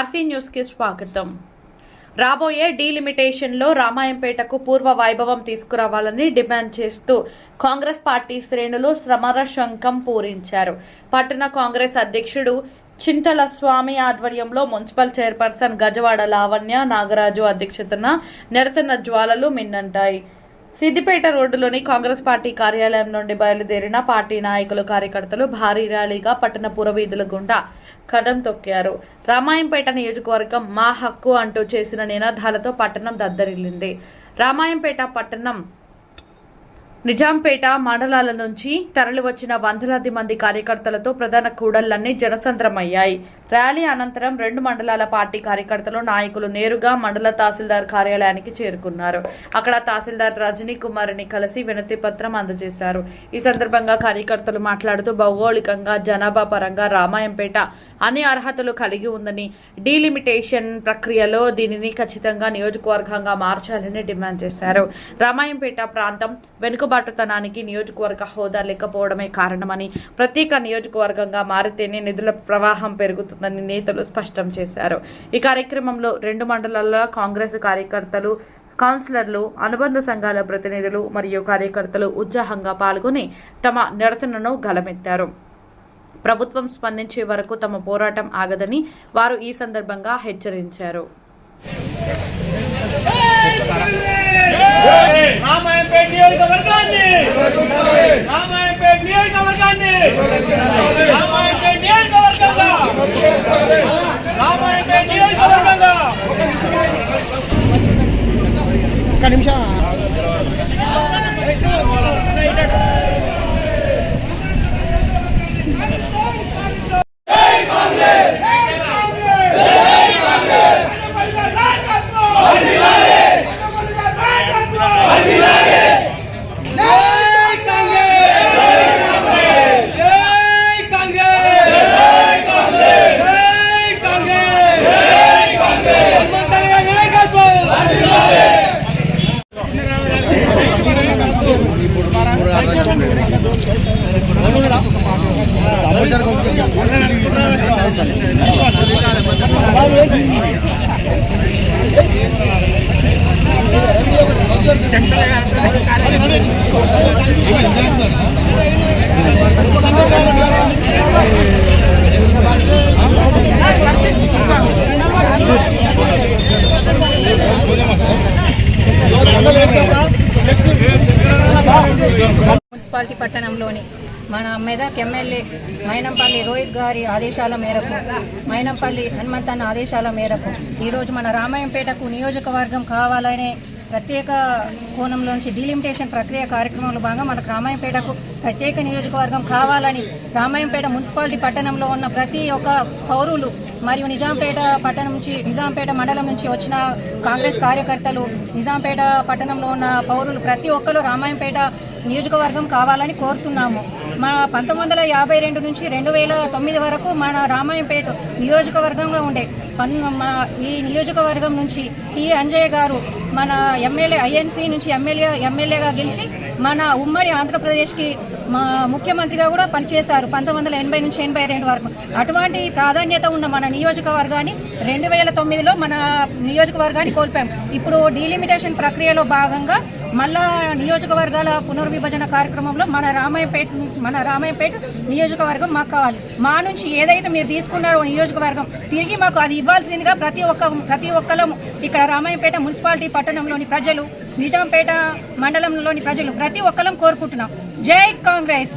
RC news కి స్వాగతం. రాబోయే డీలిమిటేషన్లో రామాయంపేటకు పూర్వ వైభవం తీసుకురావాలని డిమాండ్ చేస్తూ కాంగ్రెస్ పార్టీ శ్రేణులు సమరశంఖం పూరించారు. పట్టణ కాంగ్రెస్ అధ్యక్షుడు చింతల స్వామి ఆధ్వర్యంలో మున్సిపల్ చైర్పర్సన్ గజవాడ లావణ్య నాగరాజు అధ్యక్షతన నిరసన జ్వాలలు మిన్నంటాయి. సిద్దిపేట రోడ్డులోని కాంగ్రెస్ పార్టీ కార్యాలయం నుండి బయలుదేరిన పార్టీ నాయకులు కార్యకర్తలు భారీ ర్యాలీగా పట్టణ పురవీధుల గుండా కదం తొక్కారు. రామాయంపేట నియోజకవర్గం మా హక్కు అంటూ చేసిన నినాదాలతో పట్టణం దద్దరిల్లింది. రామాయంపేట పట్టణం నిజాంపేట మండలాల నుంచి తరలివచ్చిన వందలాది మంది కార్యకర్తలతో ప్రధాన కూడళ్లన్నీ జనసంద్రమయ్యాయి. ర్యాలీ అనంతరం రెండు మండలాల పార్టీ కార్యకర్తలు నాయకులు నేరుగా మండల తహసీల్దార్ కార్యాలయానికి చేరుకున్నారు. అక్కడ తహసీల్దార్ రజనీ కుమార్ని కలిసి వినతి పత్రం అందజేశారు. ఈ సందర్భంగా కార్యకర్తలు మాట్లాడుతూ భౌగోళికంగా జనాభా పరంగా రామాయంపేట అన్ని అర్హతలు కలిగి ఉందని, డీలిమిటేషన్ ప్రక్రియలో దీనిని ఖచ్చితంగా నియోజకవర్గంగా మార్చాలని డిమాండ్ చేశారు. రామాయంపేట ప్రాంతం వెనుకబాటుతనానికి నియోజకవర్గ హోదా లేకపోవడమే కారణమని, ప్రత్యేక నియోజకవర్గంగా మారితేనే నిధుల ప్రవాహం పెరుగుతుందని నేతలు స్పష్టం చేశారు. ఈ కార్యక్రమంలో రెండు మండలాల కాంగ్రెస్ కార్యకర్తలు, కౌన్సిలర్లు, అనుబంధ సంఘాల ప్రతినిధులు మరియు కార్యకర్తలు ఉత్సాహంగా పాల్గొని తమ నిరసనను గళమెత్తారు. ప్రభుత్వం స్పందించే వరకు తమ పోరాటం ఆగదని వారు ఈ సందర్భంగా హెచ్చరించారు. రామాయంపేట నియోజకవర్గాన్ని రామాయంపేట నియోజకవర్గాన్ని రామాయంపేట నియోజకవర్గంగా రామాయంపేట నియోజకవర్గంగా ఒక్క నిమిషం మున్సిపాలిటీ పట్టణంలోని మన మెదక్ ఎమ్మెల్యే మైనంపల్లి రోహిత్ గారి ఆదేశాల మేరకు, మైనంపల్లి హనుమంతన్న ఆదేశాల మేరకు ఈరోజు మన రామాయంపేటకు నియోజకవర్గం కావాలనే ప్రత్యేక కోణంలోంచి డీలిమిటేషన్ ప్రక్రియ కార్యక్రమంలో భాగంగా మనకు రామాయంపేటకు ప్రత్యేక నియోజకవర్గం కావాలని రామాయంపేట మున్సిపాలిటీ పట్టణంలో ఉన్న ప్రతి ఒక్క పౌరులు మరియు నిజాంపేట పట్టణం నుంచి, నిజాంపేట మండలం నుంచి వచ్చిన కాంగ్రెస్ కార్యకర్తలు, నిజాంపేట పట్టణంలో ఉన్న పౌరులు ప్రతి ఒక్కరు రామాయంపేట నియోజకవర్గం కావాలని కోరుతున్నాము. మన 1952 నుంచి 2009 వరకు మన రామాయంపేట నియోజకవర్గంగా ఉండే ఈ నియోజకవర్గం నుంచి టి అంజయ్య గారు మన ఎమ్మెల్యే ఐఎన్సీ నుంచి ఎమ్మెల్యేగా గెలిచి మన ఉమ్మడి ఆంధ్రప్రదేశ్కి ముఖ్యమంత్రిగా కూడా పనిచేశారు 1980 నుంచి 82 వరకు. అటువంటి ప్రాధాన్యత ఉన్న మన నియోజకవర్గాన్ని 2009లో మన నియోజకవర్గాన్ని కోల్పోయాం. ఇప్పుడు డీలిమిటేషన్ ప్రక్రియలో భాగంగా మళ్ళా నియోజకవర్గాల పునర్విభజన కార్యక్రమంలో మన రామాయంపేట నియోజకవర్గం మాకు కావాలి. మా నుంచి ఏదైతే మీరు తీసుకున్నారో నియోజకవర్గం తిరిగి మాకు అది ఇవ్వాల్సిందిగా ప్రతి ఒక్కరు ఇక్కడ రామాయంపేట మున్సిపాలిటీ పట్టణంలోని ప్రజలు, నిజాంపేట మండలంలోని ప్రజలు ప్రతి ఒక్కరం కోరుకుంటున్నాం. జై కాంగ్రెస్.